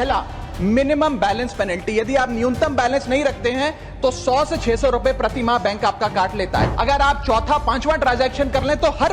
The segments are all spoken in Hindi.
पहला, मिनिमम बैलेंस पेनल्टी। यदि आप न्यूनतम बैलेंस नहीं रखते हैं तो 100 से 600 रुपए प्रति माह बैंक आपका काट लेता है। अगर आप चौथा पांचवा ट्रांजैक्शन कर लें तो हर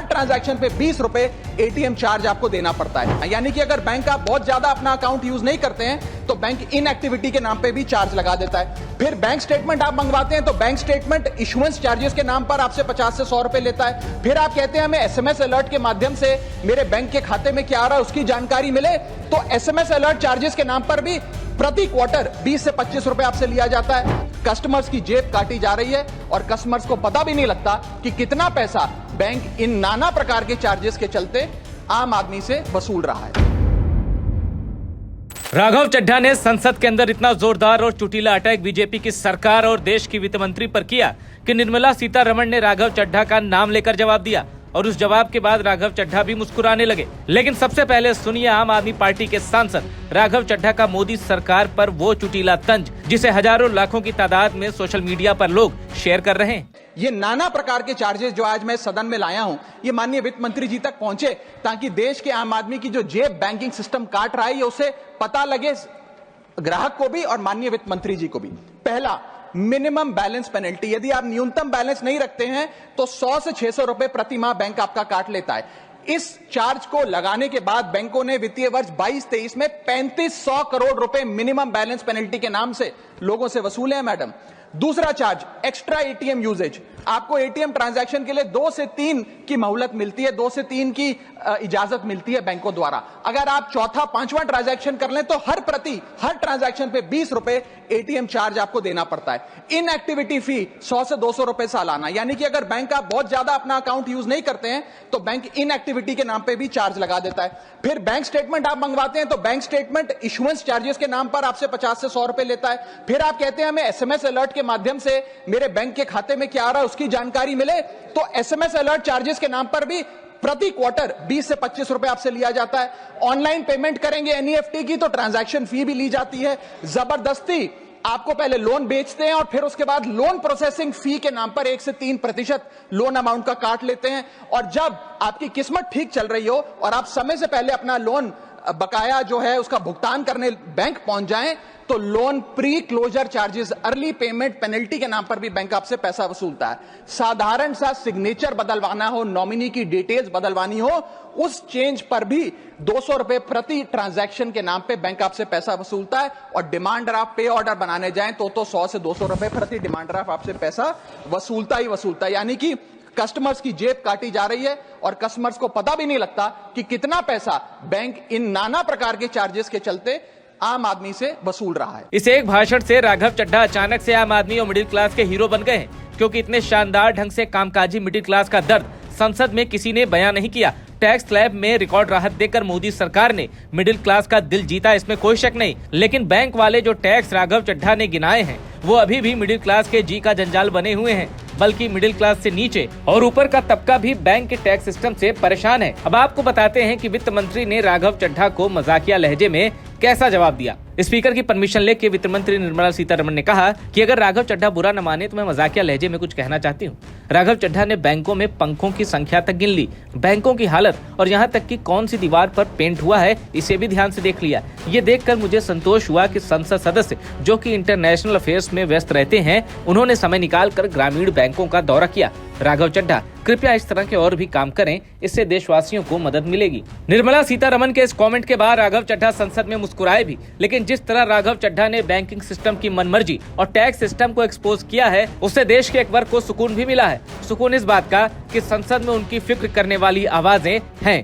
ट्रांजैक्शन पे 20 रुपए एटीएम चार्ज आपको देना पड़ता है। यानी कि अगर बैंक आप बहुत ज्यादा अपना अकाउंट यूज नहीं करते हैं तो बैंक इनएक्टिविटी के नाम पे भी चार्ज लगा देता है। फिर बैंक स्टेटमेंट आप मंगवाते हैं तो बैंक स्टेटमेंट इशुएंस चार्जेस के नाम पर आपसे 50 से 100 रुपए लेता है। फिर आप कहते हैं हमें एसएमएस अलर्ट के माध्यम से मेरे बैंक के खाते में क्या आ रहा है उसकी जानकारी मिले, तो एसएमएस अलर्ट चार्जेस के नाम पर भी प्रति क्वार्टर 20 से 25 रुपए आपसे लिया जाता है। कस्टमर्स की जेब काटी जा रही है और कस्टमर्स को पता भी नहीं लगता कि कितना पैसा बैंक इन नाना प्रकार के चार्जेस के चलते आम आदमी से वसूल रहा है। राघव चड्ढा ने संसद के अंदर इतना जोरदार और चुटीला अटैक बीजेपी की सरकार और देश की वित्त मंत्री पर किया कि निर्मला सीतारमण ने राघव चड्ढा का नाम लेकर जवाब दिया और उस जवाब के बाद राघव चड्ढा भी मुस्कुराने लगे। लेकिन सबसे पहले सुनिए आम आदमी पार्टी के सांसद राघव चड्ढा का मोदी सरकार पर वो चुटीला तंज जिसे हजारों लाखों की तादाद में सोशल मीडिया पर लोग शेयर कर रहे हैं। ये नाना प्रकार के चार्जेस जो आज मैं सदन में लाया हूं, ये माननीय वित्त मंत्री जी तक पहुंचे ताकि देश के आम आदमी की जो जेब बैंकिंग सिस्टम काट रहा है ये उसे पता लगे, ग्राहक को भी और माननीय वित्त मंत्री जी को भी। पहला, मिनिमम बैलेंस पेनल्टी। यदि आप न्यूनतम बैलेंस नहीं रखते हैं तो 100 से 600 रुपए प्रति माह बैंक आपका काट लेता है। इस चार्ज को लगाने के बाद बैंकों ने वित्तीय वर्ष 22-23 में 3500 करोड़ रुपए मिनिमम बैलेंस पेनल्टी के नाम से लोगों से वसूले हैं मैडम। दूसरा चार्ज, एक्स्ट्रा एटीएम यूजेज। आपको एटीएम ट्रांजैक्शन के लिए 2 से 3 की मोहलत मिलती है, 2 से 3 की इजाजत मिलती है बैंकों द्वारा। अगर आप चौथा पांचवा ट्रांजैक्शन कर लें तो हर ट्रांजैक्शन पे 20 रुपए एटीएम चार्ज आपको देना पड़ता है। इनएक्टिविटी फी 100 से 200 रुपए सालाना। यानी कि अगर बैंक आप बहुत ज्यादा अपना अकाउंट यूज नहीं करते हैं तो बैंक इनएक्टिविटी के नाम पे भी चार्ज लगा देता है। फिर बैंक स्टेटमेंट आप मंगवाते हैं तो बैंक स्टेटमेंट इशुएंस चार्जेस के नाम पर आपसे 50 से 100 रुपए लेता है। फिर आप कहते हैं हमें एसएमएस अलर्ट के माध्यम से मेरे बैंक के खाते में क्या आ रहा है उसकी जानकारी मिले, तो एसएमएस अलर्ट चार्जेस के नाम पर भी प्रति क्वार्टर 20 से 25 रुपए आपसे लिया जाता है। ऑनलाइन पेमेंट करेंगे एनईएफटी की तो ट्रांजैक्शन फी भी ली जाती है। जबरदस्ती आपको पहले लोन बेचते हैं और फिर उसके बाद लोन प्रोसेसिंग फी के नाम पर 1 से 3% लोन अमाउंट का काट लेते हैं। और जब आपकी किस्मत ठीक चल रही हो और आप समय से पहले अपना लोन बकाया जो है उसका भुगतान करने बैंक पहुंच जाएं तो loan pre closure charges, early payment penalty के नाम पर भी बैंक आपसे पैसा वसूलता है। साधारण सा सिग्नेचर बदलवाना हो, नॉमिनी की डिटेल्स बदलवानी हो, उस चेंज पर भी 200 रुपए प्रति ट्रांजैक्शन के नाम पे बैंक आपसे पैसा वसूलता है। और डिमांड ड्राफ्ट पे ऑर्डर बनाने जाएं तो 100 से 200 रुपए प्रति डिमांड ड्राफ्ट आपसे पैसा वसूलता ही वसूलता है। यानी कि कस्टमर्स की जेब काटी जा रही है और कस्टमर्स को पता भी नहीं लगता कि कितना पैसा बैंक इन नाना प्रकार के चार्जेस के चलते आम आदमी से वसूल रहा है। इस एक भाषण से राघव चड्ढा अचानक से आम आदमी और मिडिल क्लास के हीरो बन गए हैं, क्योंकि इतने शानदार ढंग से कामकाजी मिडिल क्लास का दर्द संसद में किसी ने बयां नहीं किया। टैक्स स्लैब में रिकॉर्ड राहत देकर मोदी सरकार ने मिडिल क्लास का दिल जीता, इसमें कोई शक नहीं। लेकिन बैंक वाले जो टैक्स राघव चड्ढा ने गिनाए हैं वो अभी भी मिडिल क्लास के जी का जंजाल बने हुए हैं, बल्कि मिडिल क्लास से नीचे और ऊपर का तबका भी बैंक के टैक्स सिस्टम से परेशान है। अब आपको बताते हैं कि वित्त मंत्री ने राघव चड्ढा को मजाकिया लहजे में कैसा जवाब दिया। स्पीकर की परमिशन लेके वित्त मंत्री निर्मला सीतारमण ने कहा कि अगर राघव चड्ढा बुरा न माने तो मैं मजाकिया लहजे में कुछ कहना चाहती हूँ। राघव चड्ढा ने बैंकों में पंखों की संख्या तक गिन ली, बैंकों की हालत और यहाँ तक कि कौन सी दीवार पर पेंट हुआ है इसे भी ध्यान से देख लिया। ये देखकर मुझे संतोष हुआ कि संसद सदस्य जो कि इंटरनेशनल अफेयर्स में व्यस्त रहते हैं, उन्होंने समय निकालकर ग्रामीण बैंकों का दौरा किया। राघव चड्ढा कृपया इस तरह के और भी काम करें, इससे देशवासियों को मदद मिलेगी। निर्मला सीतारमण के इस कमेंट के बाद राघव चड्ढा संसद में मुस्कुराए भी, लेकिन जिस तरह राघव चड्ढा ने बैंकिंग सिस्टम की मनमर्जी और टैक्स सिस्टम को एक्सपोज किया है उससे देश के एक वर्ग को सुकून भी मिला है। सुकून इस बात का कि संसद में उनकी फिक्र करने वाली आवाजें हैं।